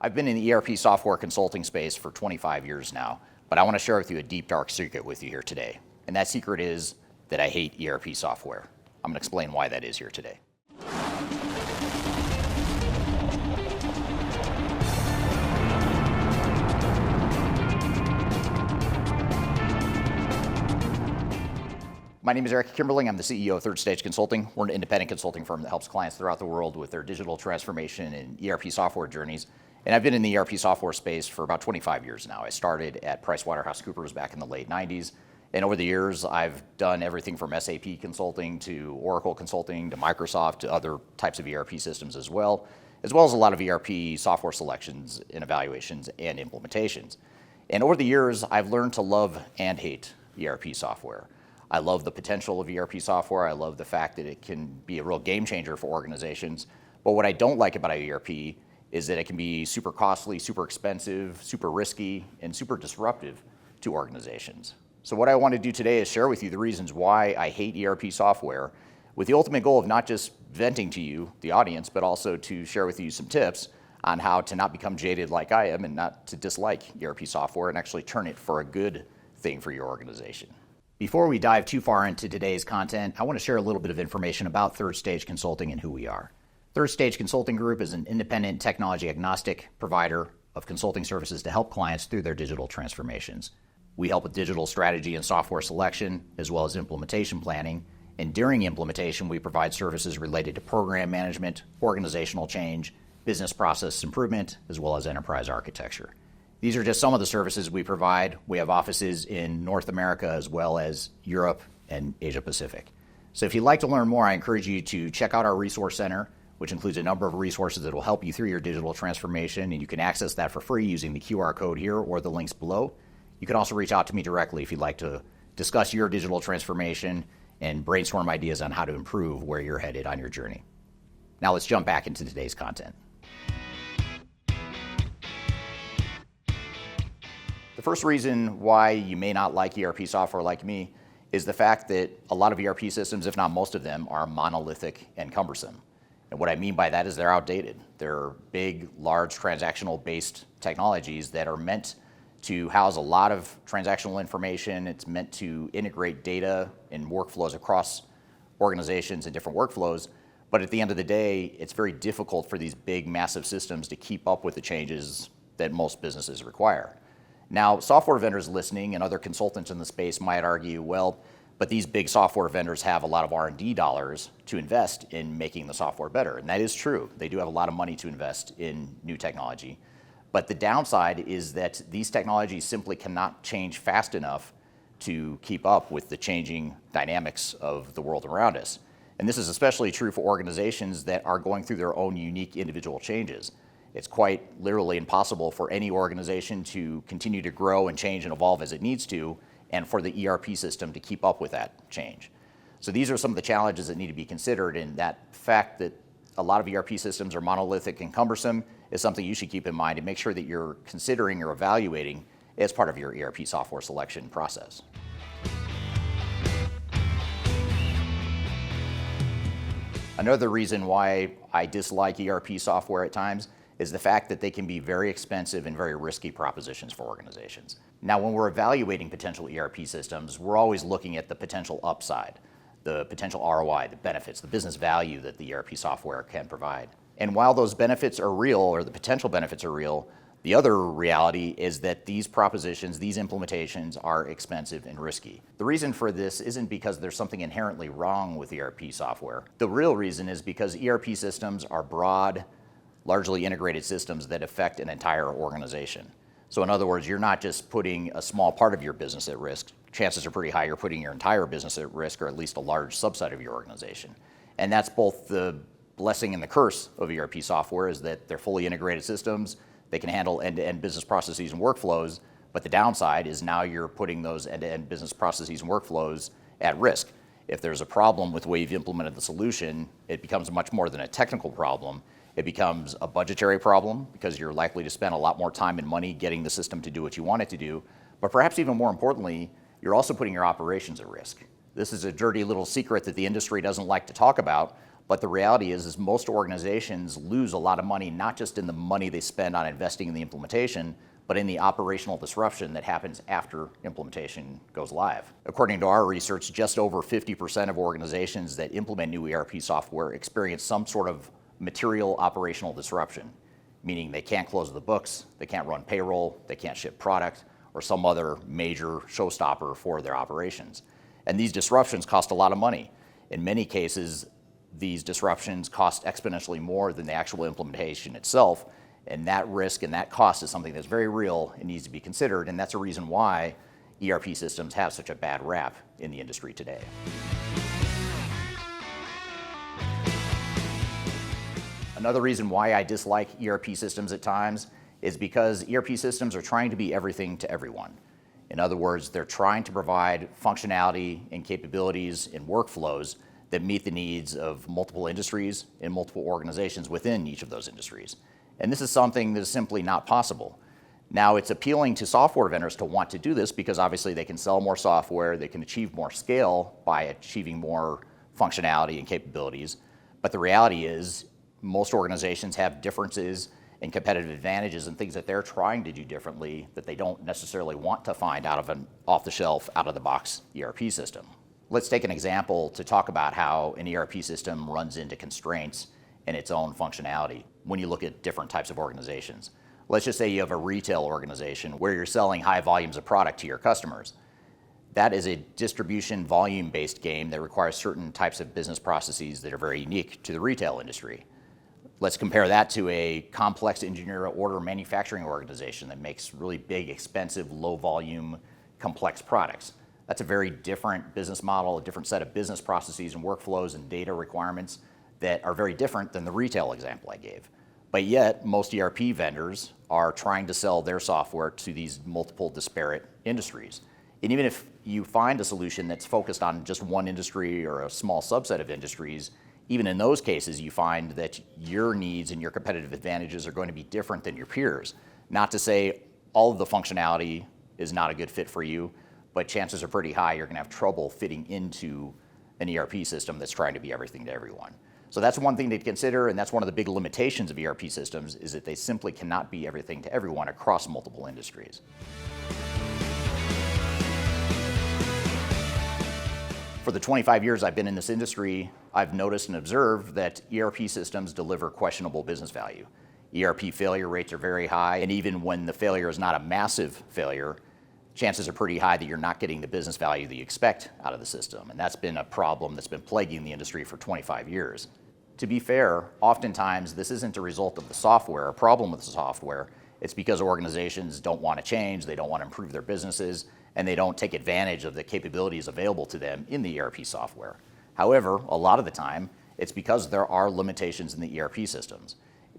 I've been in the ERP software consulting space for 25 years now, but I want to share with you a deep, dark secret with you here today. And that secret is that I hate ERP software. I'm going to explain why that is here today. My name is Eric Kimberling. I'm the CEO of Third Stage Consulting. We're an independent consulting firm that helps clients throughout the world with their digital transformation and ERP software journeys. And I've been in the ERP software space for about 25 years now. I started at PricewaterhouseCoopers back in the late 90s. And over the years, I've done everything from SAP consulting to Oracle consulting to Microsoft to other types of ERP systems as well as a lot of ERP software selections and evaluations and implementations. And over the years, I've learned to love and hate ERP software. I love the potential of ERP software. I love the fact that it can be a real game changer for organizations. But what I don't like about ERP is that it can be super costly, super expensive, super risky, and super disruptive to organizations. So what I want to do today is share with you the reasons why I hate ERP software, with the ultimate goal of not just venting to you, the audience, but also to share with you some tips on how to not become jaded like I am and not to dislike ERP software and actually turn it for a good thing for your organization. Before we dive too far into today's content, I want to share a little bit of information about Third Stage Consulting and who we are. Third Stage Consulting Group is an independent, technology-agnostic provider of consulting services to help clients through their digital transformations. We help with digital strategy and software selection, as well as implementation planning. And during implementation, we provide services related to program management, organizational change, business process improvement, as well as enterprise architecture. These are just some of the services we provide. We have offices in North America as well as Europe and Asia Pacific. So if you'd like to learn more, I encourage you to check out our resource center, which includes a number of resources that will help you through your digital transformation, and you can access that for free using the QR code here or the links below. You can also reach out to me directly if you'd like to discuss your digital transformation and brainstorm ideas on how to improve where you're headed on your journey. Now let's jump back into today's content. The first reason why you may not like ERP software like me is the fact that a lot of ERP systems, if not most of them, are monolithic and cumbersome. And what I mean by that is they're outdated. They're big, large, transactional-based technologies that are meant to house a lot of transactional information. It's meant to integrate data and workflows across organizations and different workflows. But at the end of the day, it's very difficult for these big, massive systems to keep up with the changes that most businesses require. Now, software vendors listening and other consultants in the space might argue, well, but these big software vendors have a lot of R&D dollars to invest in making the software better. And that is true. They do have a lot of money to invest in new technology. But the downside is that these technologies simply cannot change fast enough to keep up with the changing dynamics of the world around us. And this is especially true for organizations that are going through their own unique individual changes. It's quite literally impossible for any organization to continue to grow and change and evolve as it needs to, and for the ERP system to keep up with that change. So these are some of the challenges that need to be considered, and that fact that a lot of ERP systems are monolithic and cumbersome is something you should keep in mind and make sure that you're considering or evaluating as part of your ERP software selection process. Another reason why I dislike ERP software at times is the fact that they can be very expensive and very risky propositions for organizations. Now, when we're evaluating potential ERP systems, we're always looking at the potential upside, the potential ROI, the benefits, the business value that the ERP software can provide. And while those benefits are real, or the potential benefits are real, the other reality is that these propositions, these implementations are expensive and risky. The reason for this isn't because there's something inherently wrong with ERP software. The real reason is because ERP systems are broad, largely integrated systems that affect an entire organization. So in other words, you're not just putting a small part of your business at risk. Chances are pretty high you're putting your entire business at risk, or at least a large subset of your organization. And that's both the blessing and the curse of ERP software, is that they're fully integrated systems. They can handle end-to-end business processes and workflows, but the downside is now you're putting those end-to-end business processes and workflows at risk. If there's a problem with the way you've implemented the solution, it becomes much more than a technical problem. It becomes a budgetary problem because you're likely to spend a lot more time and money getting the system to do what you want it to do. But perhaps even more importantly, you're also putting your operations at risk. This is a dirty little secret that the industry doesn't like to talk about, But the reality is most organizations lose a lot of money, not just in the money they spend on investing in the implementation, but in the operational disruption that happens after implementation goes live. According to our research, just over 50% of organizations that implement new ERP software experience some sort of material operational disruption, meaning they can't close the books, they can't run payroll, they can't ship product, or some other major showstopper for their operations. And these disruptions cost a lot of money. In many cases, these disruptions cost exponentially more than the actual implementation itself, and that risk and that cost is something that's very real and needs to be considered, and that's a reason why ERP systems have such a bad rap in the industry today. Another reason why I dislike ERP systems at times is because ERP systems are trying to be everything to everyone. In other words, they're trying to provide functionality and capabilities and workflows that meet the needs of multiple industries and multiple organizations within each of those industries. And this is something that is simply not possible. Now, it's appealing to software vendors to want to do this because obviously they can sell more software, they can achieve more scale by achieving more functionality and capabilities. But the reality is most organizations have differences and competitive advantages and things that they're trying to do differently that they don't necessarily want to find out of an off-the-shelf, out-of-the-box ERP system. Let's take an example to talk about how an ERP system runs into constraints in its own functionality when you look at different types of organizations. Let's just say you have a retail organization where you're selling high volumes of product to your customers. That is a distribution volume-based game that requires certain types of business processes that are very unique to the retail industry. Let's compare that to a complex engineer order manufacturing organization that makes really big, expensive, low volume, complex products. That's a very different business model, a different set of business processes and workflows and data requirements that are very different than the retail example I gave. But yet, most ERP vendors are trying to sell their software to these multiple disparate industries. And even if you find a solution that's focused on just one industry or a small subset of industries, even in those cases, you find that your needs and your competitive advantages are going to be different than your peers. Not to say all of the functionality is not a good fit for you, but chances are pretty high you're going to have trouble fitting into an ERP system that's trying to be everything to everyone. So that's one thing to consider, and that's one of the big limitations of ERP systems is that they simply cannot be everything to everyone across multiple industries. For the 25 years I've been in this industry, I've noticed and observed that ERP systems deliver questionable business value. ERP failure rates are very high, and even when the failure is not a massive failure, chances are pretty high that you're not getting the business value that you expect out of the system. And that's been a problem that's been plaguing the industry for 25 years. To be fair, oftentimes this isn't a result of the software, a problem with the software. It's because organizations don't want to change, they don't want to improve their businesses, and they don't take advantage of the capabilities available to them in the ERP software. However, a lot of the time, it's because there are limitations in the ERP systems.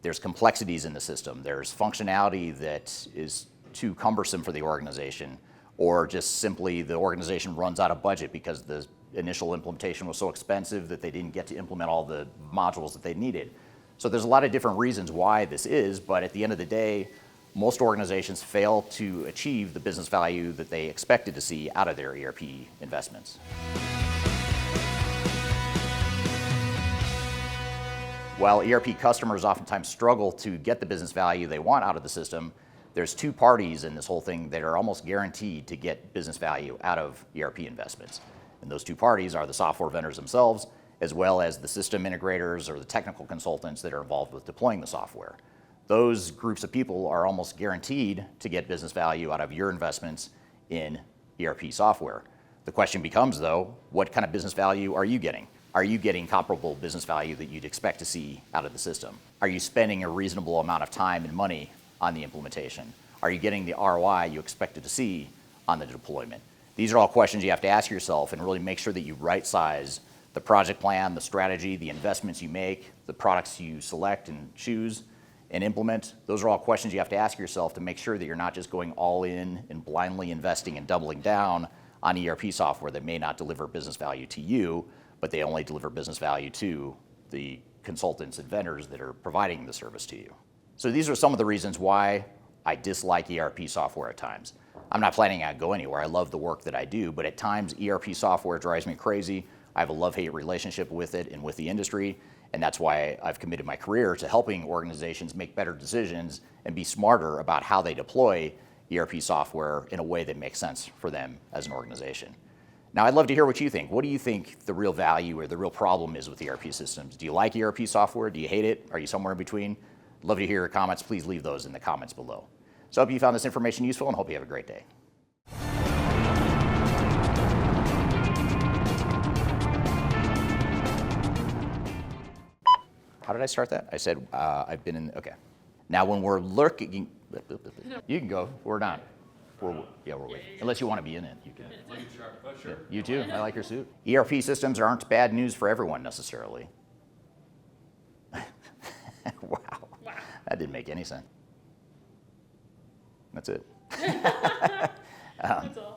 There's complexities in the system, there's functionality that is too cumbersome for the organization, or just simply the organization runs out of budget because the initial implementation was so expensive that they didn't get to implement all the modules that they needed. So there's a lot of different reasons why this is, but at the end of the day, most organizations fail to achieve the business value that they expected to see out of their ERP investments. While ERP customers oftentimes struggle to get the business value they want out of the system, there's two parties in this whole thing that are almost guaranteed to get business value out of ERP investments. And those two parties are the software vendors themselves, as well as the system integrators or the technical consultants that are involved with deploying the software. Those groups of people are almost guaranteed to get business value out of your investments in ERP software. The question becomes, though, what kind of business value are you getting? Are you getting comparable business value that you'd expect to see out of the system? Are you spending a reasonable amount of time and money on the implementation? Are you getting the ROI you expected to see on the deployment? These are all questions you have to ask yourself and really make sure that you right-size the project plan, the strategy, the investments you make, the products you select and choose and implement. Those are all questions you have to ask yourself to make sure that you're not just going all in and blindly investing and doubling down on ERP software that may not deliver business value to you, but they only deliver business value to the consultants and vendors that are providing the service to you. So these are some of the reasons why I dislike ERP software at times. I'm not planning on going anywhere. I love the work that I do, but at times ERP software drives me crazy. I have a love-hate relationship with it and with the industry, And that's why I've committed my career to helping organizations make better decisions and be smarter about how they deploy ERP software in a way that makes sense for them as an organization. Now, I'd love to hear what you think. What do you think the real value or the real problem is with ERP systems? Do you like ERP software? Do you hate it? Are you somewhere in between? Love to hear your comments. Please leave those in the comments below. So I hope you found this information useful and hope you have a great day. How did I start that? I said, I've been in, okay. Now when we're looking, you can go, we're not. We're waiting. Unless you want to be in it, you can. Sure. You too, I like your suit. ERP systems aren't bad news for everyone necessarily. Wow, that didn't make any sense. That's it. That's all.